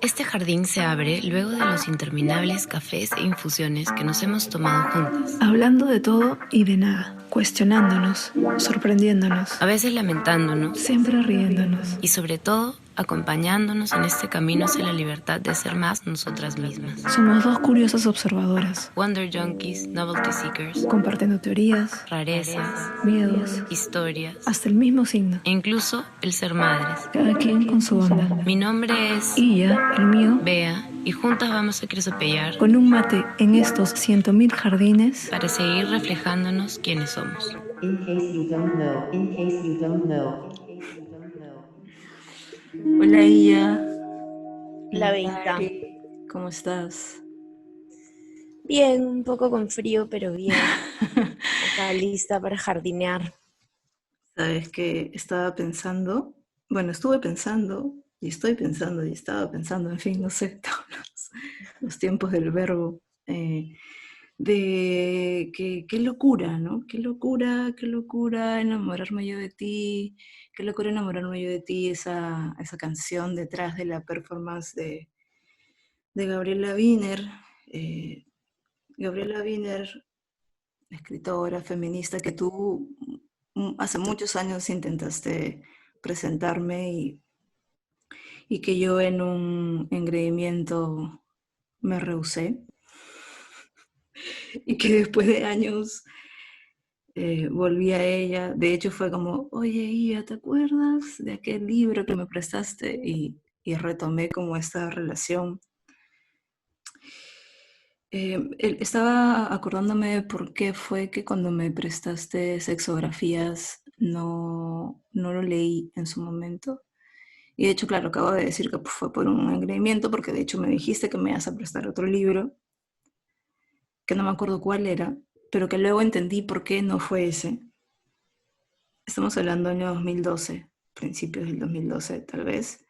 Este jardín se abre luego de los interminables cafés e infusiones que nos hemos tomado juntas. Hablando de todo y de nada, cuestionándonos, sorprendiéndonos, A veces lamentándonos siempre riéndonos. y sobre todo acompañándonos en este camino hacia la libertad de ser más nosotras mismas. Somos dos curiosas observadoras, Wonder junkies, novelty seekers, compartiendo teorías, rarezas, miedos, historias hasta el mismo signo. e incluso el ser madres. Cada quien con su onda. Mi nombre es Illa, el mío, Bea y juntas vamos a crisopellar con un mate en estos 100.000 jardines. para seguir reflejándonos quiénes somos. In case you don't know, in case you don't know, in case you don't know. Hola Illa. La Veinta. ¿Cómo estás? Bien, un poco con frío, pero bien. Acá lista para jardinear. Sabes que estaba pensando, bueno, estuve pensando, y estoy pensando, y estaba pensando, en fin, no sé, todos los tiempos del verbo, de que qué locura, ¿no? Qué locura enamorarme yo de ti, qué locura enamorarme yo de ti, esa canción detrás de la performance de Gabriela Wiener. Gabriela Wiener, escritora, feminista, que tú hace muchos años intentaste presentarme y que yo en un engreimiento me rehusé. Y que después de años volví a ella. De hecho fue como, oye, Ia, ¿te acuerdas de aquel libro que me prestaste? Y retomé como esta relación. Estaba acordándome de por qué fue que cuando me prestaste sexografías no lo leí en su momento. Y de hecho, claro, acabo de decir que fue por un engreimiento, porque de hecho me dijiste que me ibas a prestar otro libro, que no me acuerdo cuál era, pero que luego entendí por qué no fue ese. Estamos hablando del año 2012, principios del 2012 tal vez.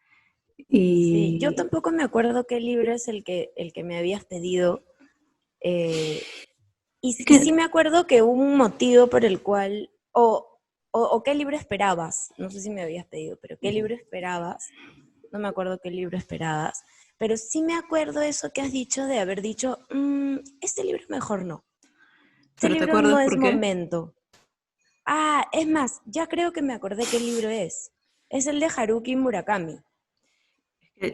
Sí, yo Y tampoco me acuerdo qué libro es el que me habías pedido. Y sí me acuerdo que hubo un motivo por el cual, o qué libro esperabas. No sé si me habías pedido, pero qué libro esperabas. No me acuerdo qué libro esperabas. Pero sí me acuerdo eso que has dicho de haber dicho, este libro mejor no. Este ¿Pero te libro no acuerdas es por qué? momento. Ah, es más, ya creo que me acordé qué libro es. Es el de Haruki Murakami.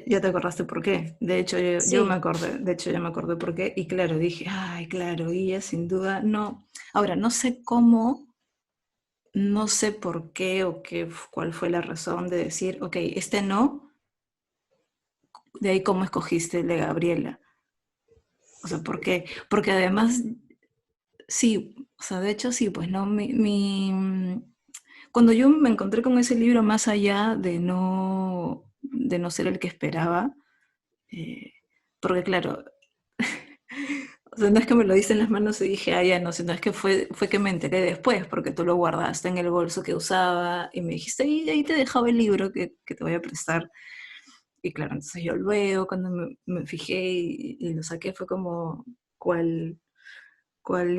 Ya te acordaste por qué. De hecho, yo me Sí, acordé, de hecho, ya me acordé por qué. Y claro, dije, ay, claro, ella sin duda no. Ahora, no sé cómo, no sé por qué o cuál fue la razón de decir, ok, este no, de ahí cómo escogiste el de Gabriela. O sea, ¿por qué? Porque además, sí, o sea, de hecho sí, pues no, cuando yo me encontré con ese libro, más allá de no ser el que esperaba, eh, porque claro, o sea, no es que me lo diste en las manos y dije, ah, ya no, sino es que fue que me enteré después, porque tú lo guardaste en el bolso que usaba y me dijiste, ahí te dejaba el libro que te voy a prestar. Y claro, entonces yo luego, cuando me fijé y lo saqué, fue como cual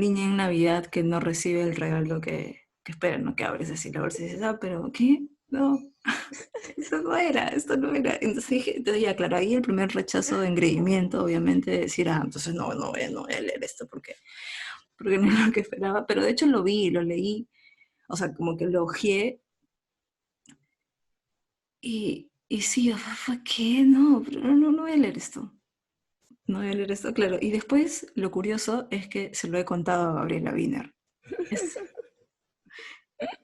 niña en Navidad que no recibe el regalo que espera, ¿no? Que abres así la bolsa y dices, ah, pero ¿qué? No, esto no era. Entonces dije, entonces ya, claro, ahí el primer rechazo de engreimiento, obviamente, de decir, ah, entonces no voy a leer esto porque no era lo que esperaba. Pero de hecho lo vi, lo leí, o sea, como que lo ojeé y sí, fue que no, pero no voy a leer esto. No voy a leer esto, claro. Y después lo curioso es que se lo he contado a Gabriela Wiener. Es,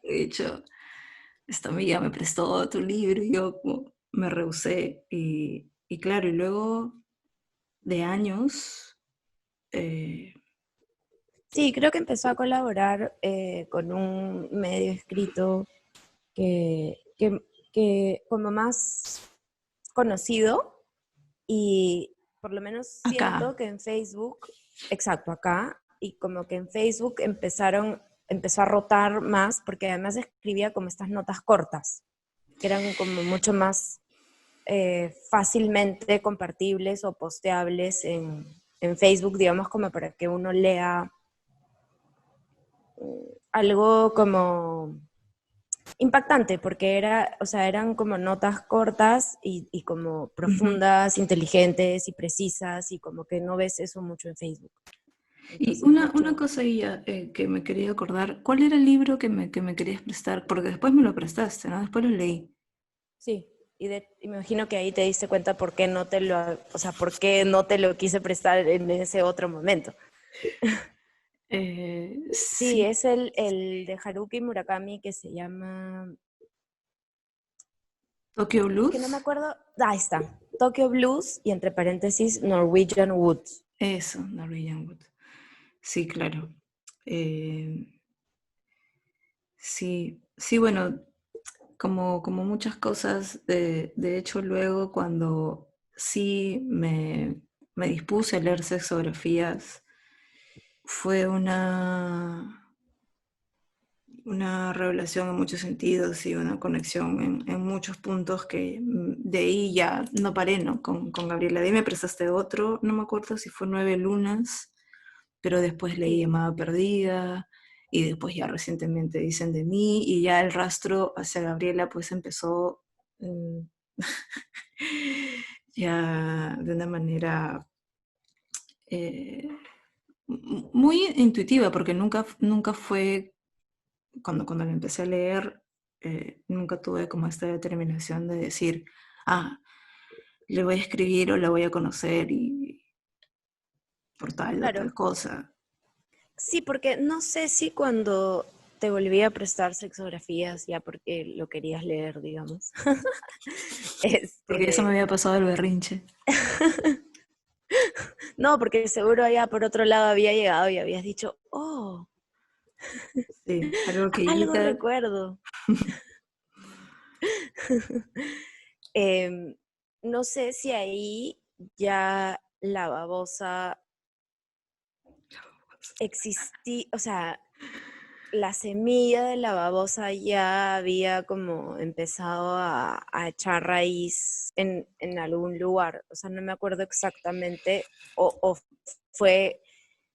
de hecho, esta amiga me prestó tu libro y yo como, me rehusé. Y claro, y luego de años, eh, sí, creo que empezó a colaborar con un medio escrito que, que, que como más conocido y por lo menos siento acá, que en Facebook, exacto, acá, y como que en Facebook empezó a rotar más porque además escribía como estas notas cortas, que eran como mucho más fácilmente compartibles o posteables en Facebook, digamos, como para que uno lea algo como impactante, porque o sea, eran como notas cortas y como Ujú. profundas, inteligentes y precisas, y como que no ves eso mucho en Facebook. Y Entonces, de una hecho, cosa ahí que me quería acordar, ¿cuál era el libro que me querías prestar? Porque después me lo prestaste, ¿no? Después lo leí. sí. Y me imagino que ahí te diste cuenta por qué no te lo, o sea, por qué no te lo quise prestar en ese otro momento. Sí, Sí, es el de Haruki Murakami que se llama, Tokyo es que no me Blues. acuerdo, ahí está, Tokyo Blues y entre paréntesis Norwegian Wood. Eso, Norwegian Wood. Sí, claro. Eh, sí, sí, bueno, como muchas cosas, de hecho luego cuando sí me dispuse a leer sexografías, fue una revelación en muchos sentidos y una conexión en muchos puntos que de ahí ya no paré, ¿no? Con Gabriela. De ahí me prestaste otro, no me acuerdo si fue Nueve Lunas, pero después leí Sí, Llamada Perdida y después ya recientemente Dicen de mí y ya el rastro hacia Gabriela pues empezó mm, ya de una manera eh, muy intuitiva porque nunca fue cuando lo empecé a leer, nunca tuve como esta determinación de decir, ah, le voy a escribir o la voy a conocer y por tal o tal claro. cosa. Sí, porque no sé si cuando te volví a prestar sexografías, ya porque lo querías leer, digamos. Porque eso me Este, había pasado el berrinche. no, porque seguro allá por otro lado había llegado y habías dicho, oh, Sí, algo que algo Ilka, recuerdo. Em, no sé si ahí ya la babosa existía, o sea, la semilla de la babosa ya había como empezado a echar raíz en algún lugar. O sea, no me acuerdo exactamente, o fue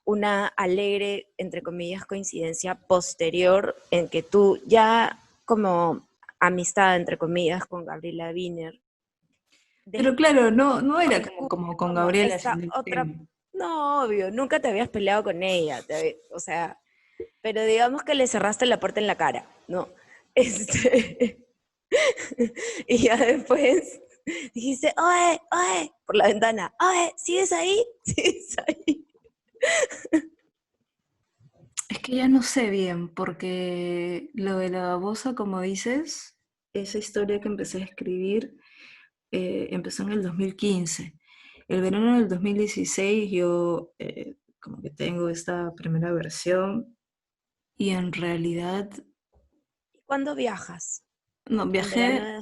una alegre, entre comillas, coincidencia posterior en que tú ya como amistad, entre comillas, con Gabriela Wiener, pero claro, no era como descubres con como Gabriela esta siendo el otra, tema. no, obvio, nunca te habías peleado con ella, o sea, pero digamos que le cerraste la puerta en la cara, ¿no? Este, y ya después dijiste, oye, oye, por la ventana, oye, ¿sigues ahí? ¿Sigues ahí? Es que ya no sé bien, porque lo de la babosa, como dices, esa historia que empecé a escribir empezó en el 2015. El verano del 2016 yo como que tengo esta primera versión y en realidad, ¿Cuándo viajas? no, En verano viajé, de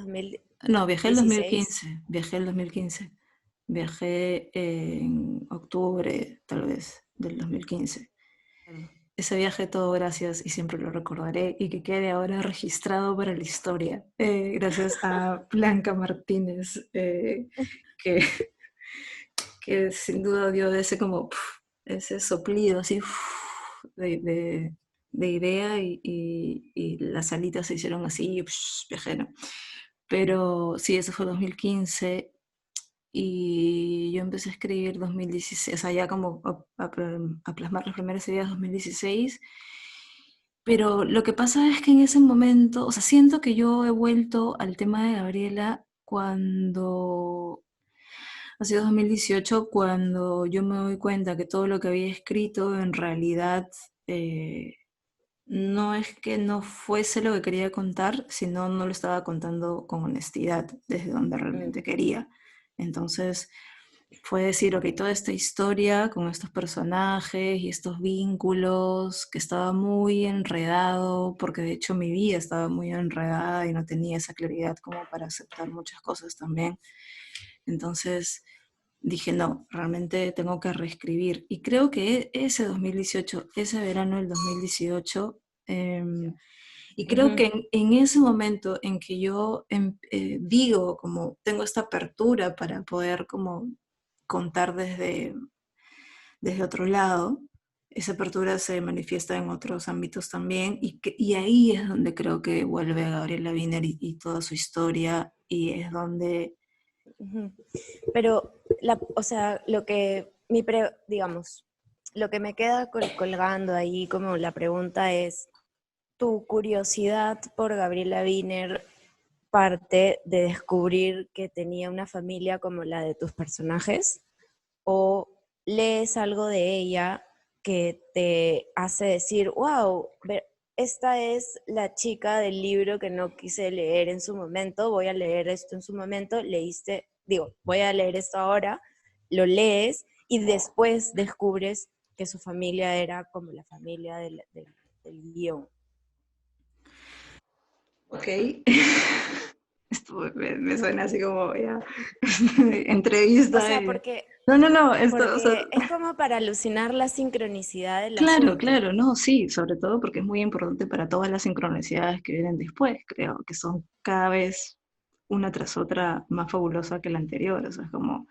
no, viajé el 2016. 2015, viajé el 2015, viajé en octubre tal vez del 2015. Ese viaje todo gracias y siempre lo recordaré y que quede ahora registrado para la historia. Gracias a Blanca Martínez, que, que sin duda dio ese como ese soplido así de idea y las alitas se hicieron así, viajé, ¿no? Pero sí, eso fue 2015 y yo empecé a escribir 2016, o sea, ya como a plasmar las primeras ideas 2016. Pero lo que pasa es que en ese momento, o sea, siento que yo he vuelto al tema de Gabriela cuando, ha sido 2018, cuando yo me doy cuenta que todo lo que había escrito en realidad eh, no es que no fuese lo que quería contar, sino no lo estaba contando con honestidad, desde donde Mm, realmente quería. Entonces fue decir, ok, toda esta historia con estos personajes y estos vínculos, que estaba muy enredado, porque de hecho mi vida estaba muy enredada y no tenía esa claridad como para aceptar muchas cosas también. Entonces dije, no, realmente tengo que reescribir. Y creo que ese 2018, ese verano del 2018, y creo ujú. que en ese momento en que yo digo, como tengo esta apertura para poder como contar desde otro lado. Esa apertura se manifiesta en otros ámbitos también, y ahí es donde creo que vuelve a Gabriela Wiener y toda su historia, y es donde... Ujú. Pero, o sea, digamos, lo que me queda colgando ahí como la pregunta es, ¿tu curiosidad por Gabriela Wiener parte de descubrir que tenía una familia como la de tus personajes? ¿O lees algo de ella que te hace decir, wow, esta es la chica del libro que no quise leer en su momento, voy a leer esto en su momento, voy a leer esto ahora, lo lees y después descubres que su familia era como la familia del guión? Ok. Esto me suena así como ya entrevista. O sea, No, esto, o sea, porque es como para alucinar la sincronicidad del claro, asunto. claro, no, sí, sobre todo porque es muy importante para todas las sincronicidades que vienen después, creo, que son cada vez una tras otra más fabulosa que la anterior, o sea, es como...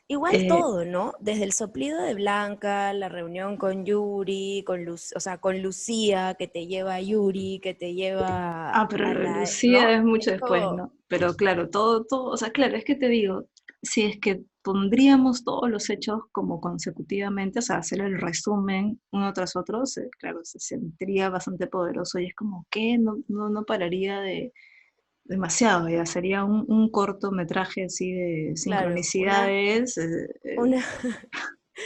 Igual eh, todo, ¿no? Desde el soplido de Blanca, la reunión con Yuri, o sea, con Lucía, que te lleva a Yuri, que te lleva pero a lo de la, Lucía ¿no? es mucho Es después, como, ¿no? Pero claro, todo, o sea, claro, es que te digo, si es que pondríamos todos los hechos como consecutivamente, o sea, hacer el resumen uno tras otro, claro, se sentiría bastante poderoso y es como que no pararía de demasiado, ya sería un cortometraje así de claro, sincronicidades. una,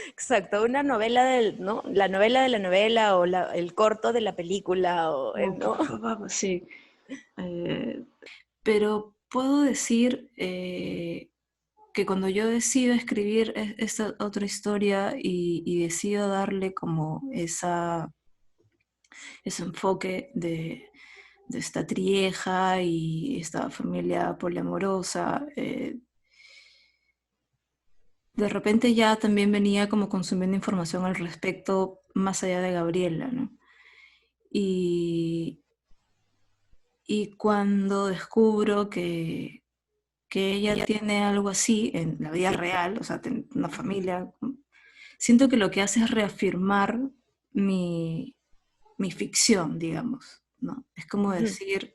exacto, una novela ¿no? La novela de la novela o el corto de la película, Como ¿no? sí. Eh, pero puedo decir que cuando yo decido escribir esta otra historia y decido darle como ese enfoque de esta trieja y esta familia poliamorosa, de repente ya también venía como consumiendo información al respecto más allá de Gabriela, ¿no? Y, y cuando descubro que ella tiene algo así en la vida real, o sea, una familia, siento que lo que hace es reafirmar mi, mi ficción, digamos, ¿no? Es como Ujú, decir,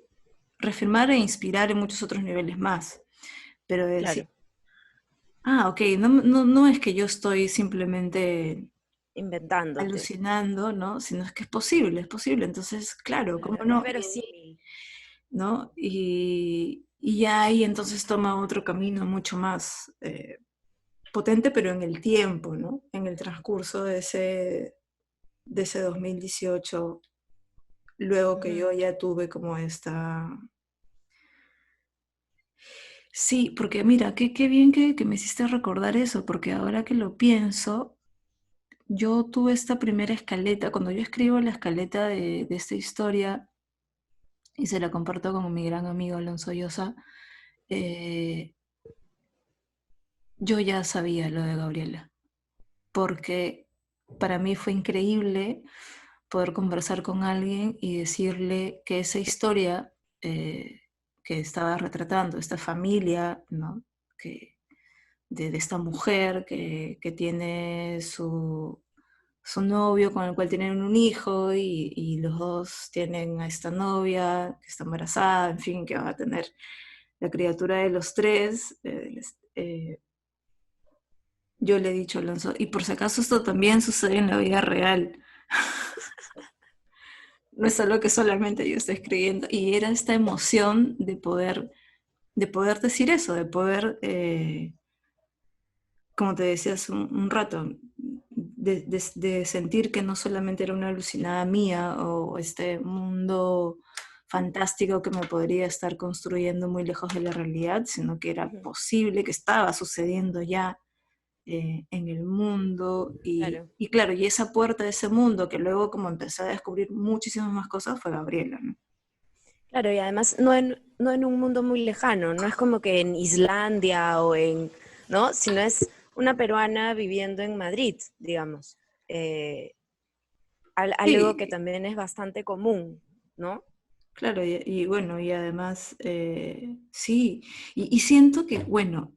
reafirmar e inspirar en muchos otros niveles más, pero decir, claro, ok, no es que yo estoy simplemente inventándote. alucinando, ¿no? Sino es que es posible, entonces, claro, ¿cómo Claro, es no? verosímil. ¿No? Y ya ahí entonces toma otro camino mucho más potente, pero en el tiempo, ¿no? En el transcurso de ese 2018, luego que Ujú. yo ya tuve como esta... Sí, porque mira, qué bien que me hiciste recordar eso, porque ahora que lo pienso, yo tuve esta primera escaleta, cuando yo escribo la escaleta de esta historia y se la comparto con mi gran amigo Alonso Llosa, eh, yo ya sabía lo de Gabriela, porque para mí fue increíble poder conversar con alguien y decirle que esa historia que estaba retratando, esta familia, ¿no? que, de esta mujer que tiene su novio con el cual tienen un hijo y los dos tienen a esta novia que está embarazada, en fin, que van a tener la criatura de los tres. Yo le he dicho a Alonso, y por si acaso esto también sucede en la vida real, no es algo que solamente yo estoy escribiendo, y era esta emoción de poder decir eso, de poder, como te decía hace un rato, de sentir que no solamente era una alucinada mía o este mundo fantástico que me podría estar construyendo muy lejos de la realidad, sino que era Ujú, posible, que estaba sucediendo ya en el mundo claro. y claro, y esa puerta de ese mundo que luego como empecé a descubrir muchísimas más cosas fue Gabriela, ¿no? Claro, y además no en un mundo muy lejano, no es como que en Islandia ¿no? Sino es una peruana viviendo en Madrid, digamos. Eh, algo que Sí, también es bastante común, ¿no? claro, y bueno, y además, sí, y siento que, bueno,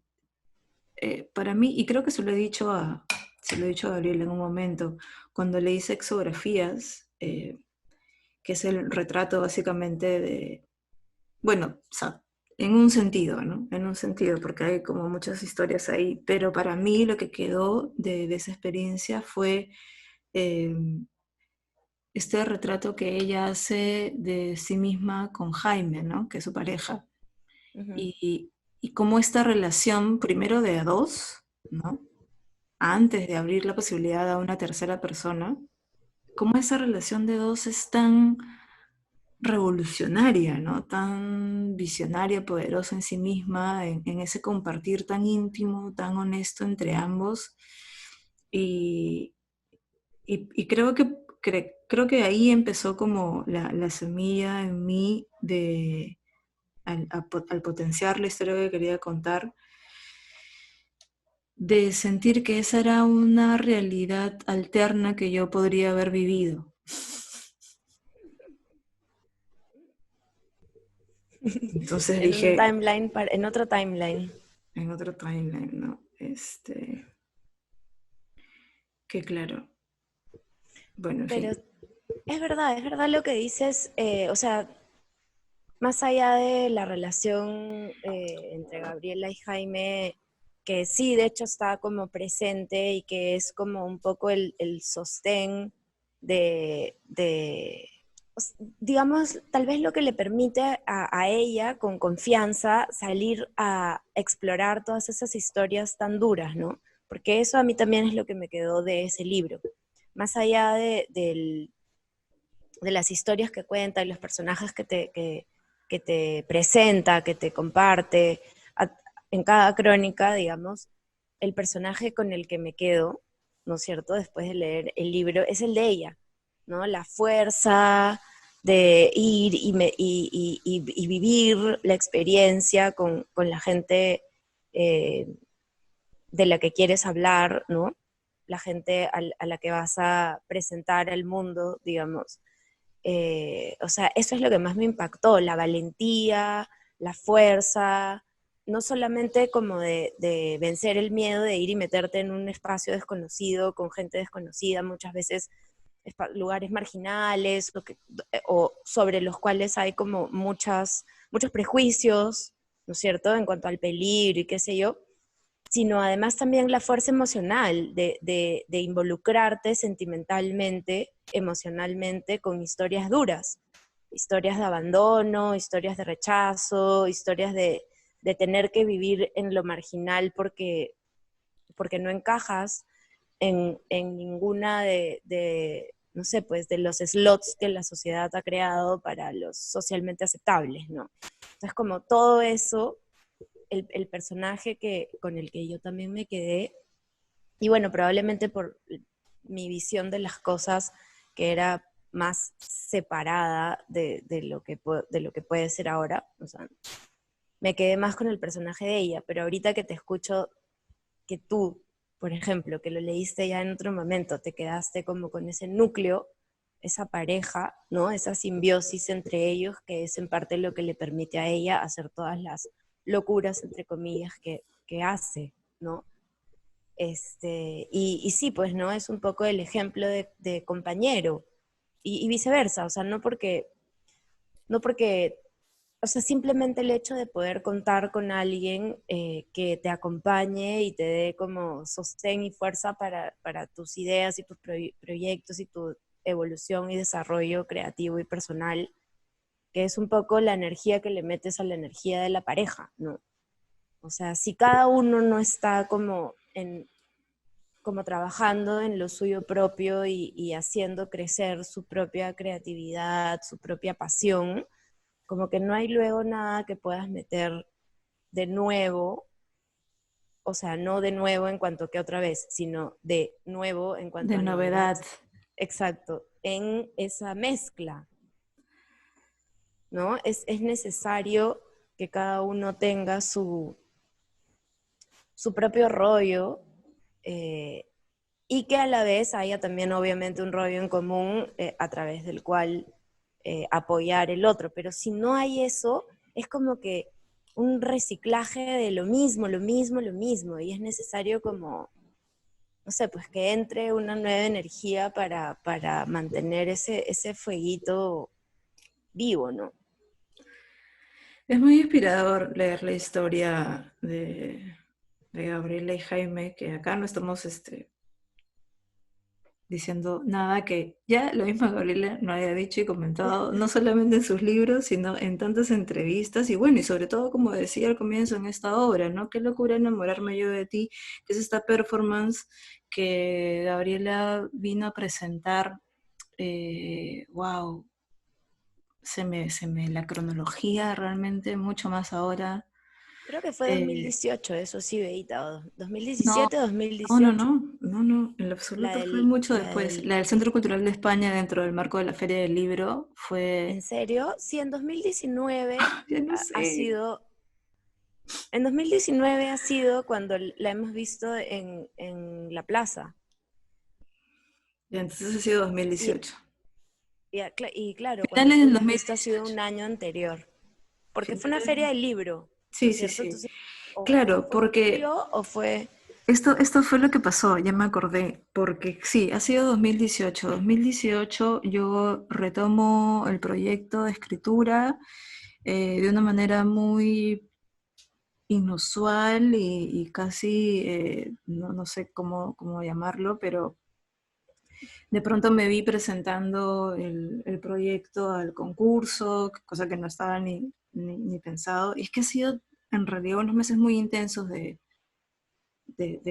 para mí, y creo que se lo he dicho se lo he dicho a Gabriel en un momento, cuando leí Sexografías, que es el retrato básicamente de, bueno, o sea, en un sentido, ¿no? En un sentido, porque hay como muchas historias ahí, pero para mí lo que quedó de esa experiencia fue eh, este retrato que ella hace de sí misma con Jaime, ¿no? Que es su pareja. Ujú. Y cómo esta relación, primero de a dos, ¿no? Antes de abrir la posibilidad a una tercera persona, cómo esa relación de dos es tan revolucionaria, ¿no? Tan visionaria, poderosa en sí misma, en ese compartir tan íntimo, tan honesto entre ambos. Y, y creo que ahí empezó como la semilla en mí de, al potenciar la historia que quería contar, de sentir que esa era una realidad alterna que yo podría haber vivido. Entonces En un dije, timeline, en otro timeline. en otro timeline, ¿no? Que claro, bueno, en Pero fin. es verdad lo que dices, o sea, más allá de la relación entre Gabriela y Jaime, que sí, de hecho está como presente y que es como un poco el sostén digamos, tal vez lo que le permite a ella con confianza salir a explorar todas esas historias tan duras, ¿no? Porque eso a mí también es lo que me quedó de ese libro. Más allá de las historias que cuenta y los personajes que te presenta, que te comparte, en cada crónica, digamos, el personaje con el que me quedo, ¿no es cierto?, después de leer el libro, es el de ella, ¿no? La fuerza de ir y vivir la experiencia con la gente eh, de la que quieres hablar, ¿no? La gente a la que vas a presentar al mundo, digamos. O sea, eso es lo que más me impactó, la valentía, la fuerza, no solamente como de vencer el miedo de ir y meterte en un espacio desconocido, con gente desconocida, muchas veces lugares marginales, o sobre los cuales hay como muchos prejuicios, ¿no es cierto?, en cuanto al peligro y qué sé yo, sino además también la fuerza emocional de involucrarte sentimentalmente, emocionalmente con historias duras, historias de abandono, historias de rechazo, historias de tener que vivir en lo marginal porque no encajas en ninguna no sé, pues de los slots que la sociedad ha creado para los socialmente aceptables, ¿no? Entonces, como todo eso, el personaje con el que yo también me quedé, y bueno, probablemente por mi visión de las cosas, que era más separada de lo que puede ser ahora, o sea, me quedé más con el personaje de ella, pero ahorita que te escucho que tú, por ejemplo, que lo leíste ya en otro momento, te quedaste como con ese núcleo, esa pareja, ¿no? Esa simbiosis entre ellos, que es en parte lo que le permite a ella hacer todas las locuras, entre comillas, que hace, ¿no? Y sí, pues, ¿no? Es un poco el ejemplo de compañero y viceversa, o sea, no porque o sea, simplemente el hecho de poder contar con alguien que te acompañe y te dé como sostén y fuerza para tus ideas y tus proyectos y tu evolución y desarrollo creativo y personal, que es un poco la energía que le metes a la energía de la pareja, ¿no? O sea, si cada uno no está como trabajando en lo suyo propio y haciendo crecer su propia creatividad, su propia pasión, como que no hay luego nada que puedas meter de nuevo, o sea, no de nuevo en cuanto que otra vez, sino de nuevo en cuanto De a novedad, novedad. exacto, en esa mezcla, ¿no? Es necesario que cada uno tenga su propio rollo eh, y que a la vez haya también obviamente un rollo en común a través del cual apoyar el otro, pero si no hay eso, es como que un reciclaje de lo mismo, lo mismo, lo mismo, y es necesario como no sé, pues que entre una nueva energía para mantener ese fueguito vivo, ¿no? Es muy inspirador leer la historia de Gabriela y Jaime, que acá no estamos diciendo nada que ya lo mismo Gabriela no haya dicho y comentado, no solamente en sus libros, sino en tantas entrevistas, y bueno, y sobre todo, como decía al comienzo en esta obra, ¿no? Qué locura enamorarme yo de ti, que es esta performance que Gabriela vino a presentar. Wow, la cronología realmente mucho más ahora. Creo que fue Eh, 2018, eso sí, Beita, o no, 2017, no, 2018. no, no, no, en lo La absoluto fue del, mucho la después. del, La del Centro Cultural de España dentro del marco de la Feria del Libro ¿En fue, serio? Sí, en 2019 ya no ha sé. sido, en 2019 ha sido cuando la hemos visto en la plaza. Ya, entonces ha sido Y, 2018. y claro, cuando Finales tú del la has visto ha sido 2018. un año anterior, porque fue una Finales. feria del libro, ¿no Sí, es sí, cierto? sí. Entonces, o Claro, fue en porque julio o fue... esto fue lo que pasó, ya me acordé, porque sí, ha sido 2018. 2018 yo retomo el proyecto de escritura de una manera muy inusual y casi, no sé cómo llamarlo, pero de pronto me vi presentando el proyecto al concurso, cosa que no estaba ni pensado. Y es que ha sido en realidad unos meses muy intensos de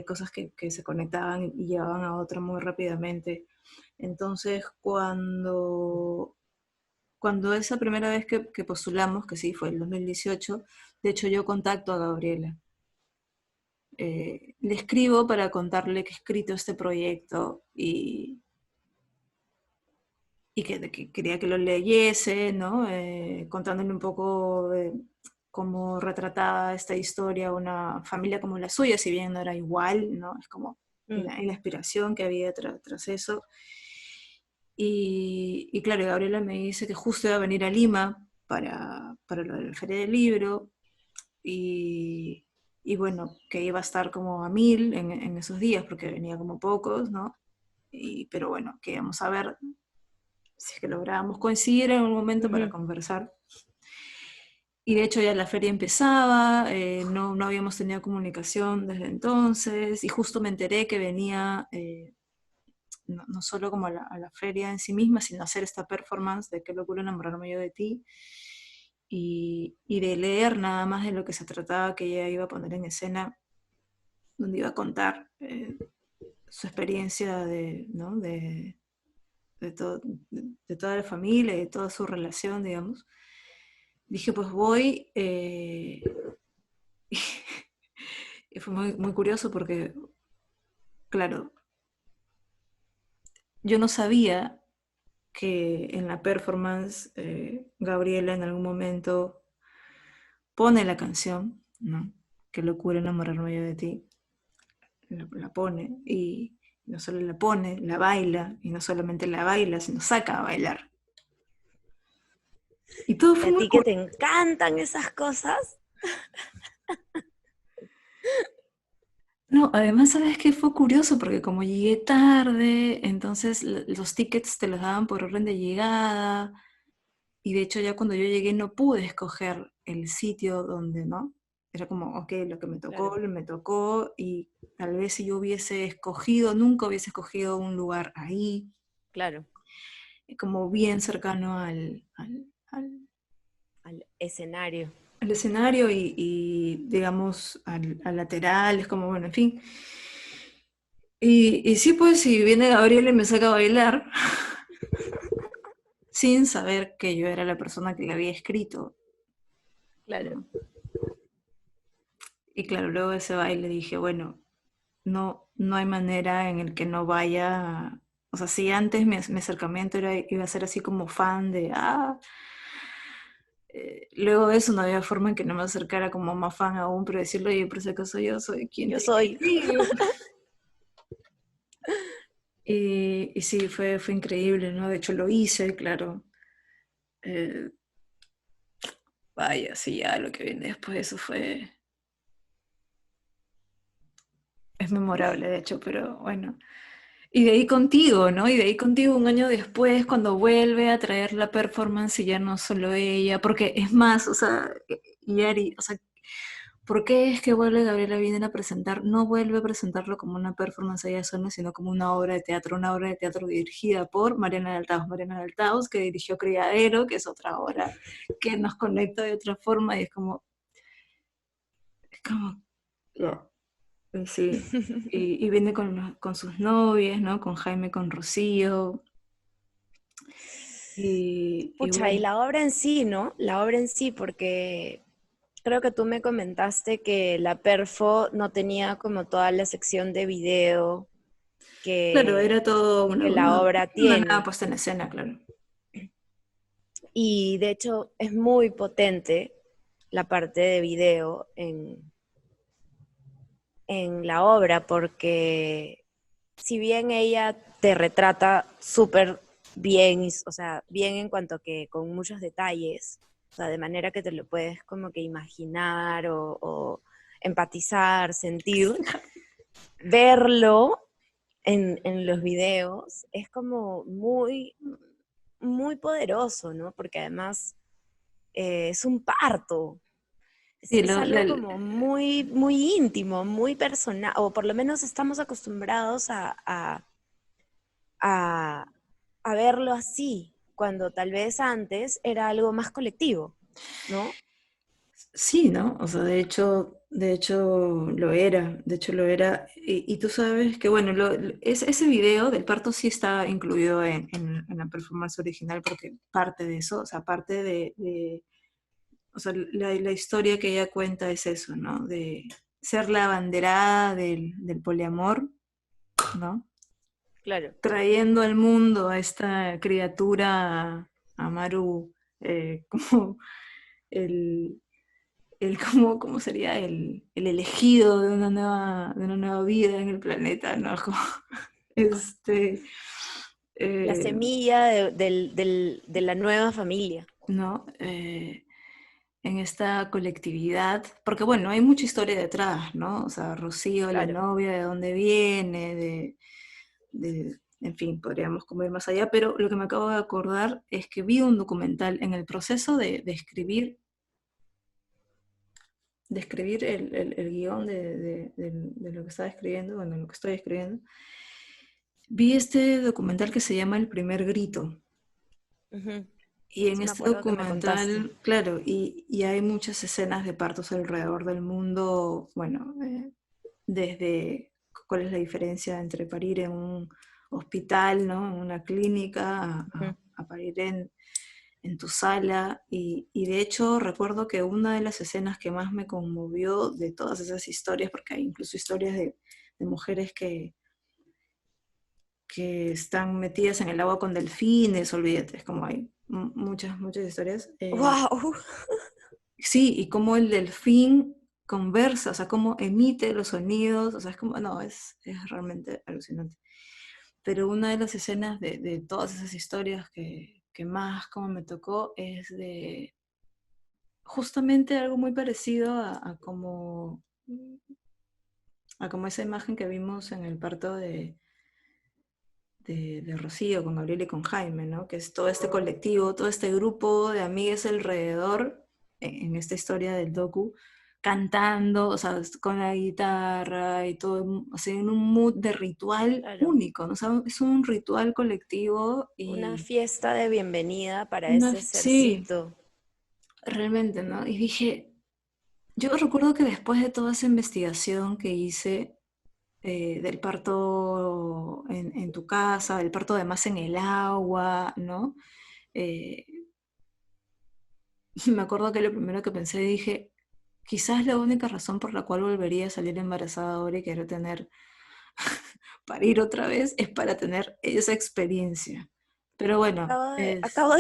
cosas que se conectaban y llevaban a otra muy rápidamente. Entonces, cuando esa primera vez que postulamos, que sí, fue el 2018, de hecho yo contacto a Gabriela. Le escribo para contarle que he escrito este proyecto y que quería que lo leyese, ¿no? Contándole un poco de cómo retrataba esta historia una familia como la suya, si bien no era igual, ¿no? Es como Mm. la inspiración que había tras eso. Y claro, Gabriela me dice que justo iba a venir a Lima para lo de la Feria del Libro y, y bueno, que iba a estar como a 1000 en esos días porque venía como pocos, ¿no? Pero bueno, que íbamos a ver si es que lográbamos coincidir en un momento para Ujú. conversar. Y de hecho ya la feria empezaba, no habíamos tenido comunicación desde entonces, y justo me enteré que venía no solo como a la feria en sí misma, sino a hacer esta performance de Qué locura enamorarme yo de ti, y de leer nada más de lo que se trataba que ella iba a poner en escena, donde iba a contar su experiencia ¿no? de toda la familia, de toda su relación, digamos. Dije, pues voy, y fue muy curioso porque, claro, yo no sabía que en la performance Gabriela en algún momento pone la canción, ¿no? Qué locura enamorarme yo de ti, la pone y no solo la pone, la baila, y no solamente la baila, sino saca a bailar. Y todo Y fue a muy ti que te curioso. encantan esas cosas, No, además, ¿sabes qué? Fue curioso porque como llegué tarde, entonces los tickets te los daban por orden de llegada, y de hecho ya cuando yo llegué no pude escoger el sitio donde, ¿no? Era como, ok, lo que claro, me tocó, y tal vez si yo hubiese escogido, nunca hubiese escogido un lugar ahí, claro, como bien cercano al escenario. al escenario digamos, al lateral, es como, bueno, en fin. Y sí, pues, si viene Gabriel y me saca a bailar, sin saber que yo era la persona que le había escrito, Claro. ¿no? Y claro, luego de ese baile dije, bueno, no hay manera en el que no vaya. O sea, si antes mi acercamiento iba a ser así como fan de, luego de eso no había forma en que no me acercara como más fan aún, pero decirle, oye, por si acaso yo soy quien Yo te soy. escribe. Y sí, fue increíble, ¿no? De hecho lo hice, claro. Eh, Vaya, sí, ya lo que viene después de eso fue es memorable, de hecho, pero bueno. Y de ahí contigo, ¿no? Y de ahí contigo un año después, cuando vuelve a traer la performance y ya no solo ella, porque es más, o sea, Yari, o sea, ¿por qué es que vuelve Gabriela Biden a presentar? No vuelve a presentarlo como una performance ella sola, sino como una obra de teatro dirigida por Mariana del Taos, que dirigió Criadero, que es otra obra que nos conecta de otra forma, y es como, ya, sí. Y viene con sus novias, ¿no? Con Jaime, con Rocío, y Pucha, y bueno, la obra en sí, ¿no? La obra en sí, porque creo que tú me comentaste que la Perfo no tenía como toda la sección de video claro, era todo que la obra una nueva tiene. puesta en escena, claro. Y de hecho es muy potente la parte de video en la obra, porque si bien ella te retrata súper bien, o sea, bien en cuanto a que con muchos detalles, o sea, de manera que te lo puedes como que imaginar o empatizar, sentir, verlo en los videos es como muy, muy poderoso, ¿no? Porque además es un parto. Sí, Es algo como muy, muy íntimo, muy personal, o por lo menos estamos acostumbrados a, a verlo así, cuando tal vez antes era algo más colectivo, ¿no? sí, ¿no? O sea, de hecho lo era, y tú sabes que, bueno, ese video del parto sí está incluido en la performance original, porque parte de eso, o sea, parte o sea, la historia que ella cuenta es eso, ¿no? De ser la abanderada del poliamor, ¿no? Claro. Trayendo al mundo a esta criatura, a Maru, como el, ¿cómo sería? El elegido de una nueva vida en el planeta, ¿no? Como, este, La eh, semilla de la nueva familia. ¿no? En esta colectividad, porque bueno, hay mucha historia detrás, ¿no? O sea, Rocío, la Claro. novia, de dónde viene, en fin, podríamos comer más allá, pero lo que me acabo de acordar es que vi un documental en el proceso de escribir el guión de lo que estaba escribiendo, bueno, lo que estoy escribiendo. Vi este documental que se llama El primer grito. Ujú. Y en Sí me este acuerdo que me contaste. documental, claro, y hay muchas escenas de partos alrededor del mundo, bueno, desde cuál es la diferencia entre parir en un hospital, ¿no? En una clínica, Ujú. a parir en tu sala. Y de hecho recuerdo que una de las escenas que más me conmovió de todas esas historias, porque hay incluso historias de mujeres que están metidas en el agua con delfines, olvídate, es como hay muchas, muchas historias. ¡Wow! Sí, y cómo el delfín conversa, o sea, cómo emite los sonidos, o sea, es como, no, es realmente alucinante. Pero una de las escenas de todas esas historias que más como me tocó es de justamente algo muy parecido a como esa imagen que vimos en el parto de Rocío con Gabriel y con Jaime, ¿no? Que es todo este colectivo, todo este grupo de amigas alrededor, en esta historia del docu, cantando, o sea, con la guitarra y todo, o sea, en un mood de ritual Claro. único, ¿no? O sea, es un ritual colectivo Una y fiesta de bienvenida para ese sí, sercito. realmente, ¿no? Y dije, yo recuerdo que después de toda esa investigación que hice, del parto en tu casa, del parto además en el agua, ¿no? Eh, me acuerdo que lo primero que pensé, dije, quizás la única razón por la cual volvería a salir embarazada ahora y quiero parir otra vez, es para tener esa experiencia. Pero bueno, Acabo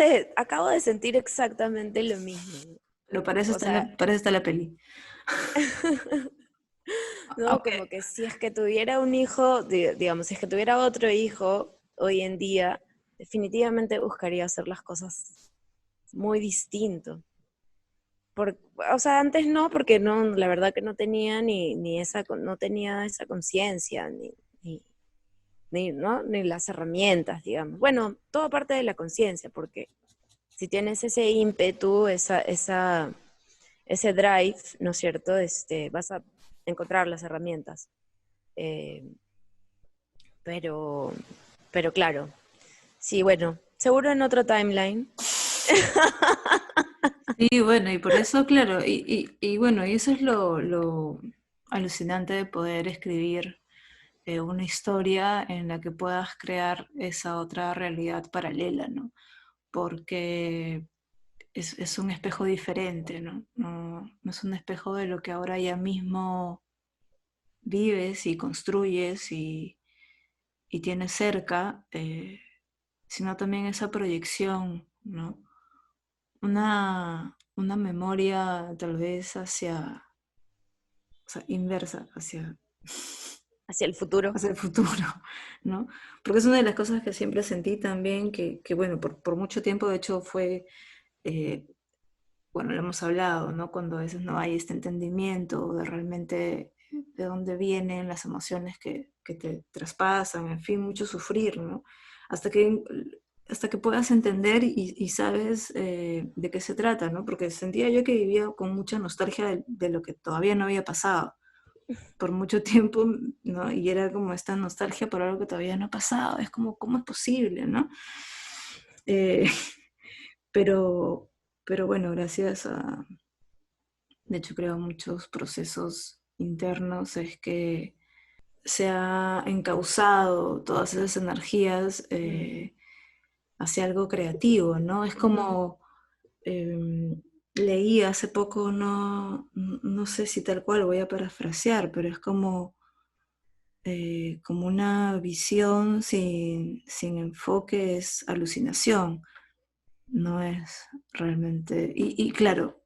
de sentir exactamente lo mismo. lo O sea, para eso está la peli. no, Aunque, como que si es que tuviera un hijo, digamos, si es que tuviera otro hijo hoy en día, definitivamente buscaría hacer las cosas muy distinto. o sea, antes no, porque no, la verdad que no tenía ni esa, no tenía esa conciencia, ¿no? Ni las herramientas, digamos. Bueno, todo parte de la conciencia, porque si tienes ese ímpetu, ese drive, ¿no es cierto? Vas a encontrar las herramientas. Eh, pero, pero claro, sí, bueno, seguro en otro timeline. Sí, bueno, y por eso, claro, y bueno, y eso es lo alucinante de poder escribir una historia en la que puedas crear esa otra realidad paralela, ¿no? Porque es un espejo diferente, ¿no? No es un espejo de lo que ahora ya mismo vives y construyes y tienes cerca, sino también esa proyección, ¿no? Una memoria tal vez hacia, o sea, inversa, Hacia el futuro. hacia el futuro, ¿no? Porque es una de las cosas que siempre sentí también, que bueno, por mucho tiempo de hecho fue, eh, bueno, lo hemos hablado, ¿no? Cuando a veces no hay este entendimiento de realmente de dónde vienen las emociones que te traspasan, en fin, mucho sufrir, ¿no? Hasta que, hasta que puedas entender y sabes de qué se trata, ¿no? Porque sentía yo que vivía con mucha nostalgia de lo que todavía no había pasado por mucho tiempo, ¿no? Y era como esta nostalgia por algo que todavía no ha pasado. Es como, ¿cómo es posible, no? Eh, pero, pero bueno, gracias a, de hecho creo, muchos procesos internos, es que se ha encauzado todas esas energías hacia algo creativo, ¿no? Es como, leí hace poco, no sé si tal cual voy a parafrasear, pero es como una visión sin enfoque, es alucinación, no es realmente. Y claro,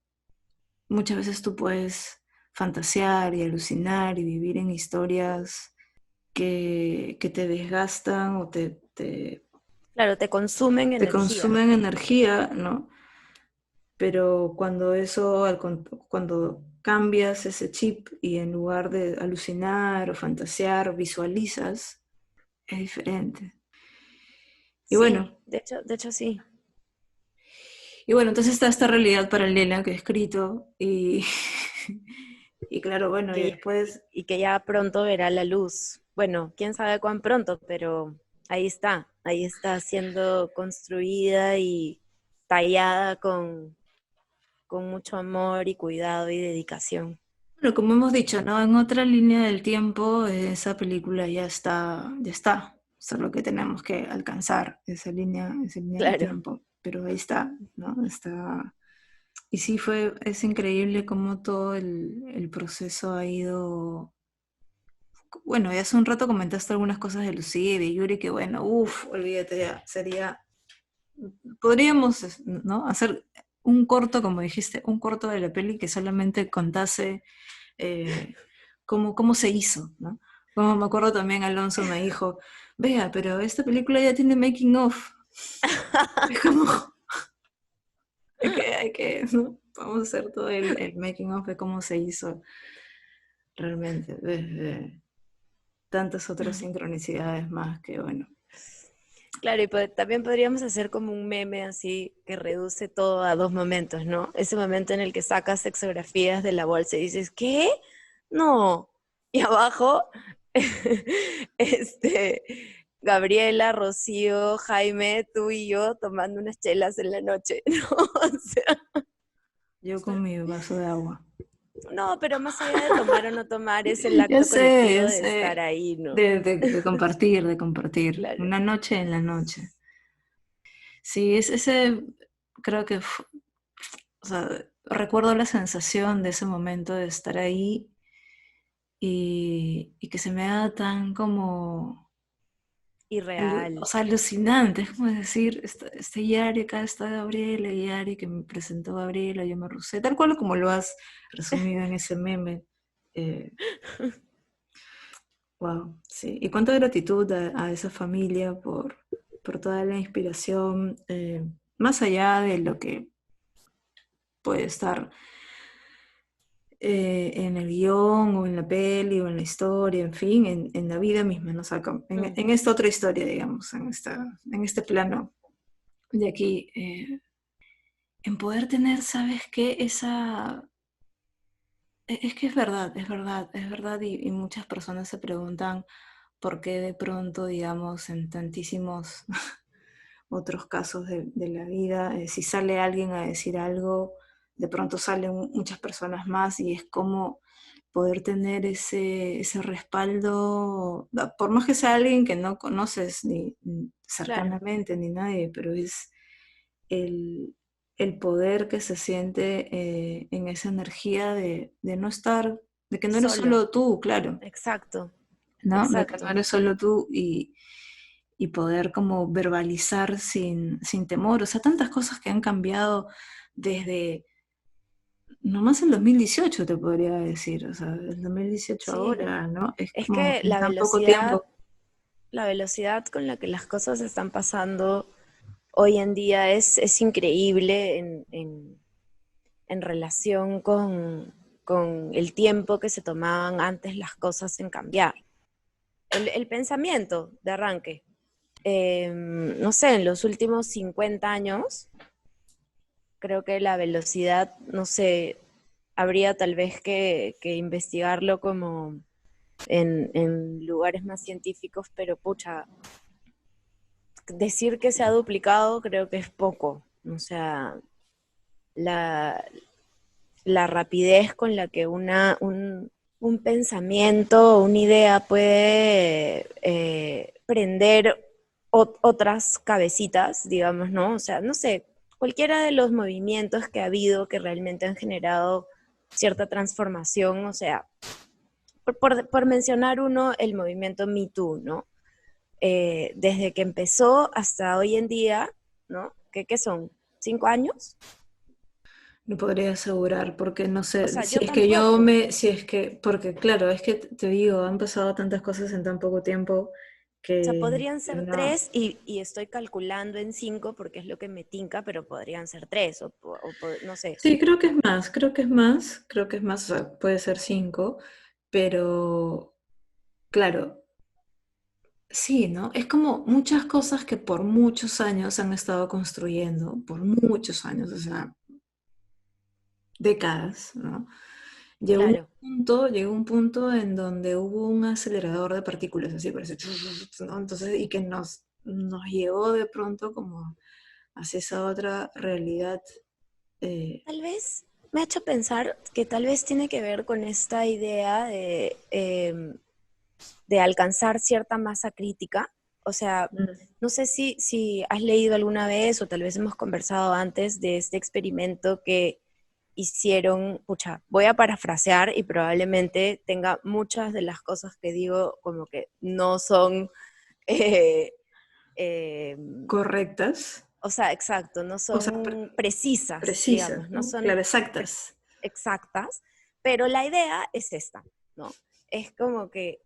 muchas veces tú puedes fantasear y alucinar y vivir en historias que te desgastan o Claro, te consumen te energía. consumen energía, ¿no? Pero cuando cuando cambias ese chip y en lugar de alucinar o fantasear, visualizas, es diferente. Y Sí, bueno, de hecho sí. entonces está esta realidad paralela que he escrito y claro, bueno, y Que, después, y que ya pronto verá la luz. Bueno, quién sabe cuán pronto, pero ahí está siendo construida y tallada con mucho amor y cuidado y dedicación. bueno, como hemos dicho, ¿no? En otra línea del tiempo, esa película ya está. Solo que tenemos que alcanzar esa línea del Claro. tiempo. Pero ahí está, ¿no? Está. Y sí es increíble cómo todo el proceso ha ido. Bueno, ya hace un rato comentaste algunas cosas de Lucía y de Yuri, que bueno, uff, olvídate ya, podríamos, ¿no? Hacer un corto, como dijiste, un corto de la peli que solamente contase eh, cómo se hizo, ¿no? Como me acuerdo también Alonso me dijo, vea, pero esta película ya tiene making of. Es como, ¿no? Vamos a hacer todo el making of de cómo se hizo realmente, desde tantas otras sincronicidades más que, bueno. Claro, y también podríamos hacer como un meme así que reduce todo a dos momentos, ¿no? Ese momento en el que sacas sexografías de la bolsa y dices, ¿qué? No. Y abajo, este, Gabriela, Rocío, Jaime, tú y yo tomando unas chelas en la noche, ¿no? O sea, Yo con mi vaso de agua. no, pero más allá de tomar o no tomar, es el acto colectivo Ya de estar sé, ahí, ¿no? de compartir, Claro. una noche en la noche. Sí, es ese, creo que, o sea, recuerdo la sensación de ese momento de estar ahí y que se me haga tan como, o Irreal. sea, alucinante, es como decir, está Yari, acá está Gabriela, y Yari que me presentó Gabriela, yo me rusé, tal cual como lo has resumido en ese meme. Wow, sí. Y cuánta gratitud a esa familia por toda la inspiración, más allá de lo que puede estar en el guión o en la peli o en la historia, en fin, en la vida misma, ¿no? O sea, en esta otra historia, digamos, en este plano de aquí, en poder tener, ¿sabes qué? Es que es verdad, y muchas personas se preguntan por qué de pronto, digamos, en tantísimos otros casos de la vida, si sale alguien a decir algo, de pronto salen muchas personas más y es como poder tener ese respaldo, por más que sea alguien que no conoces ni Claro, cercanamente ni nadie, pero es el, el poder que se siente en esa energía de no estar, de que no eres solo, solo tú, claro, exacto, ¿no? De que no exacto. eres solo tú y poder como verbalizar sin temor. O sea, tantas cosas que han cambiado desde, nomás el 2018 te podría decir, o sea, el 2018 Sí, ahora, ¿no? Es es como que en tan poco tiempo. la velocidad con la que las cosas están pasando hoy en día es increíble en relación con el tiempo que se tomaban antes las cosas en cambiar. El pensamiento de arranque. No sé, en los últimos 50 años, creo que la velocidad, no sé, habría tal vez que investigarlo como en lugares más científicos, pero pucha, decir que se ha duplicado creo que es poco. O sea, la, la rapidez con la que un pensamiento o una idea puede prender otras cabecitas, digamos, ¿no? O sea, no sé, cualquiera de los movimientos que ha habido que realmente han generado cierta transformación, o sea, por mencionar uno, el movimiento Me Too, ¿no? Desde que empezó hasta hoy en día, ¿no? ¿Qué son? ¿5 años? No podría asegurar, porque no O sé, sea, si yo es que tampoco. si es que, porque claro, es que te digo, han pasado tantas cosas en tan poco tiempo O sea, que podrían ser no. 3 y estoy calculando en 5 porque es lo que me tinca, pero podrían ser 3 no sé. Sí, creo que es más, creo que es más, creo que es más, o sea, puede ser 5, pero claro, sí, ¿no? Es como muchas cosas que por muchos años han estado construyendo, por muchos años, o sea, décadas, ¿no? Claro, Llegó un punto en donde hubo un acelerador de partículas, así parece, ¿no? Entonces, y que nos llevó de pronto como hacia esa otra realidad. eh, tal vez me ha hecho pensar que tal vez tiene que ver con esta idea de alcanzar cierta masa crítica. O sea, mm, no sé si has leído alguna vez o tal vez hemos conversado antes de este experimento que hicieron, pucha, voy a parafrasear y probablemente tenga muchas de las cosas que digo como que no son, eh, eh, correctas, o sea, exacto, no o sea, son precisas, precisas, digamos, no ¿no? son Claro, pre- exactas. exactas, pero la idea es esta, ¿no? Es como que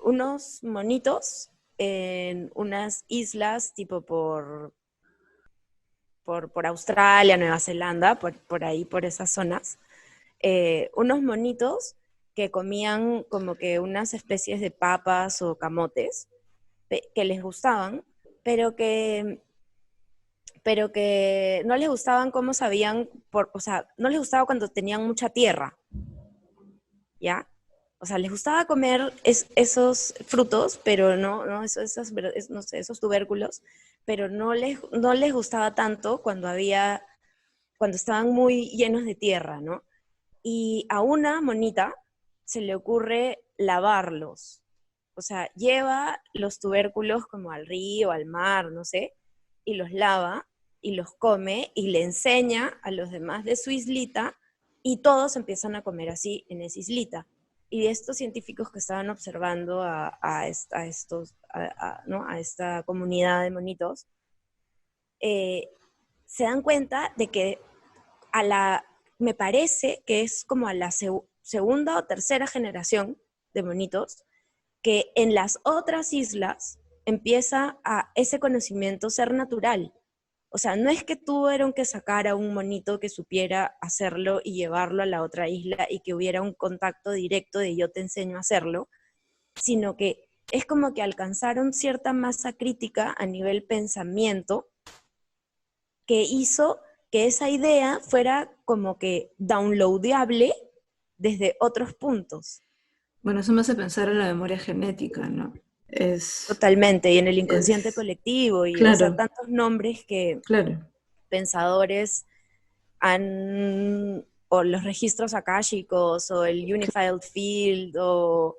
unos monitos en unas islas tipo por Australia, Nueva Zelanda, por ahí, por esas zonas, unos monitos que comían como que unas especies de papas o camotes que les gustaban, pero que, pero que no les gustaban como sabían, o sea, no les gustaba cuando tenían mucha tierra, ¿ya? O sea, les gustaba comer esos frutos, pero no no sé, esos tubérculos, pero no les gustaba tanto cuando estaban muy llenos de tierra, ¿no? Y a una monita se le ocurre lavarlos. O sea, lleva los tubérculos como al río, al mar, no sé, y los lava y los come y le enseña a los demás de su islita y todos empiezan a comer así en esa islita. Y estos científicos que estaban observando ¿no? A esta comunidad de monitos, eh, se dan cuenta de que me parece que es como a la segunda o tercera generación de monitos, que en las otras islas empieza a ese conocimiento ser natural. O sea, no es que tuvieron que sacar a un monito que supiera hacerlo y llevarlo a la otra isla y que hubiera un contacto directo de yo te enseño a hacerlo, sino que es como que alcanzaron cierta masa crítica a nivel pensamiento que hizo que esa idea fuera como que downloadable desde otros puntos. Bueno, eso me hace pensar en la memoria genética, ¿no? Totalmente, y en el inconsciente Es, colectivo, y o sea, claro, tantos nombres que claro. pensadores han, o los registros akáshicos, o el Unified Field, o,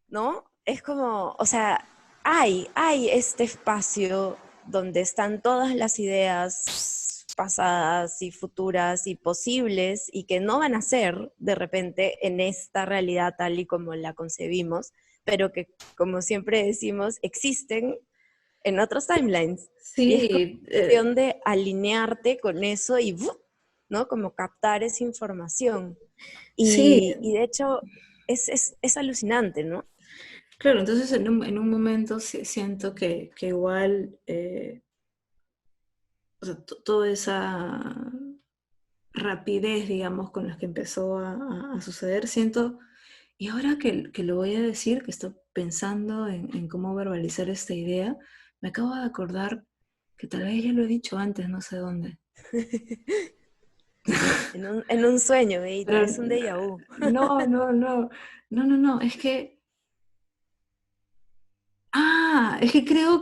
¿no? Es como, o sea, hay este espacio donde están todas las ideas pasadas y futuras y posibles y que no van a ser de repente en esta realidad tal y como la concebimos, pero que, como siempre decimos, existen en otros timelines. Y es Sí, cuestión de alinearte con eso y, ¡fu! ¿No? Como captar esa información. sí, Y de hecho es alucinante, ¿no? claro, entonces en un momento siento que igual, o sea, toda esa rapidez, digamos, con la que empezó a suceder, siento, y ahora que lo voy a decir, que estoy pensando en cómo verbalizar esta idea, me acabo de acordar que tal vez ya lo he dicho antes, no sé dónde. En un sueño, Pero es un déjà vu. no, no, no, no, no, no, es que, es que creo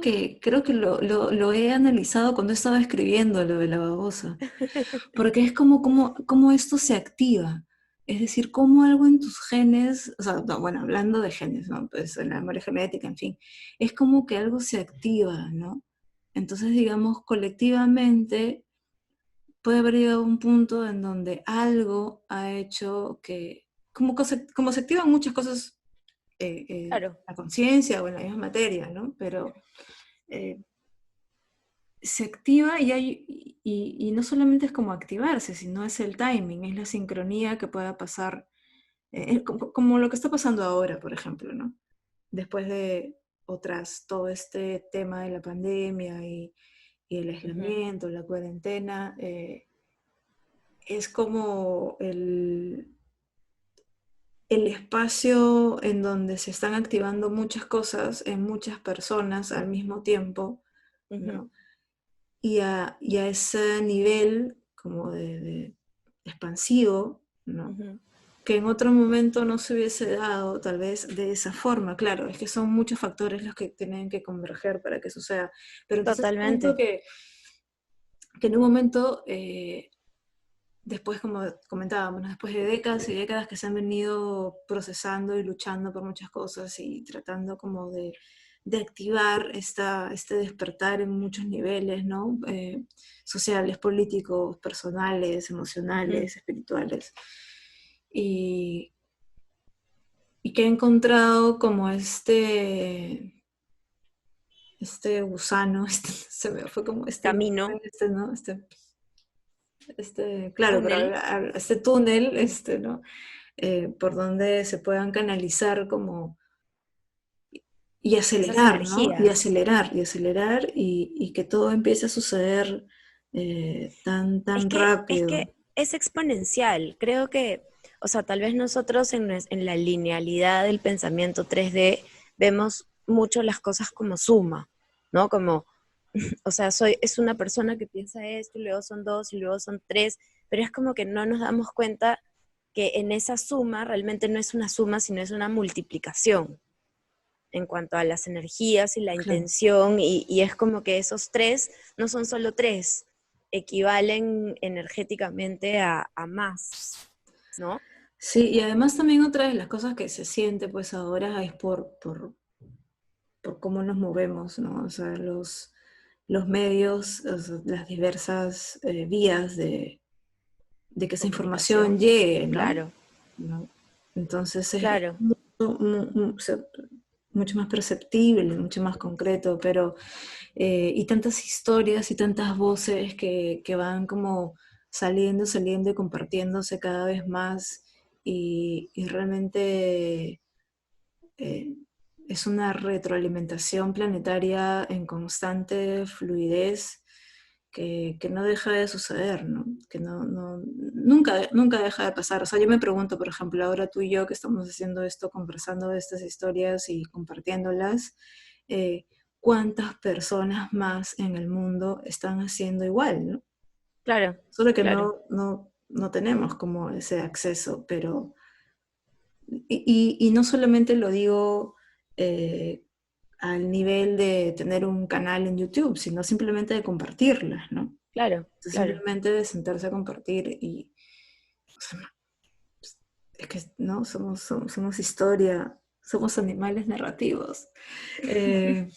que lo he analizado cuando estaba escribiendo lo de la babosa. Porque es como esto se activa. Es decir, cómo algo en tus genes, o sea, no, bueno, hablando de genes, ¿no? Pues en la memoria genética, en fin, es como que algo se activa, ¿no? Entonces, digamos, colectivamente puede haber llegado a un punto en donde algo ha hecho que, como se activan muchas cosas, Claro, la conciencia o en la misma materia, ¿no? Pero eh, se activa y no solamente es como activarse, sino es el timing, es la sincronía que pueda pasar, como lo que está pasando ahora, por ejemplo, ¿no? Después de otras, todo este tema de la pandemia y el ujú, aislamiento, la cuarentena, es como el espacio en donde se están activando muchas cosas en muchas personas al mismo tiempo, ujú, ¿no? Y a ese nivel como de expansivo, ¿no? ujú. Que en otro momento no se hubiese dado tal vez de esa forma. Claro, es que son muchos factores los que tienen que converger para que suceda. Pero entonces siento Totalmente. que en un momento, después, como comentábamos, ¿no? Después de décadas y décadas que se han venido procesando y luchando por muchas cosas y tratando como de activar este despertar en muchos niveles, ¿no? Sociales, políticos, personales, Ujú, emocionales, espirituales. Y, y que he encontrado como este gusano, se me fue como este camino, nombre, ¿no? Claro, pero túnel, este túnel, ¿no? Por donde se puedan canalizar como y esas acelerar, ¿no? energías. Y acelerar y que todo empiece a suceder tan Es rápido. que es exponencial. Creo que, o sea, tal vez nosotros en la linealidad del pensamiento 3D vemos mucho las cosas como suma, ¿no? Como, o sea, es una persona que piensa esto, y luego son dos, y luego son tres, pero es como que no nos damos cuenta que en esa suma realmente no es una suma, sino es una multiplicación en cuanto a las energías y la Claro. intención, y es como que esos tres no son solo tres, equivalen energéticamente a más, ¿no? Sí, y además también otra de las cosas que se siente pues ahora es por cómo nos movemos, ¿no? O sea, los medios, o sea, las diversas vías de que esa información Comunicación, llegue, ¿no? claro, ¿No? Entonces es claro. o sea, mucho más perceptible, mucho más concreto, pero y tantas historias y tantas voces que van como saliendo y compartiéndose cada vez más y realmente eh, es una retroalimentación planetaria en constante fluidez que no deja de suceder, ¿no? Que nunca deja de pasar. O sea, yo me pregunto, por ejemplo, ahora tú y yo que estamos haciendo esto, conversando de estas historias y compartiéndolas, eh, ¿cuántas personas más en el mundo están haciendo igual, ¿no? Claro, Solo que claro. no tenemos como ese acceso, pero... Y no solamente lo digo al nivel de tener un canal en YouTube, sino simplemente de compartirlas, ¿no? Claro, claro. Simplemente de sentarse a compartir y, o sea, es que, ¿no? Somos historia, somos animales narrativos. Eh,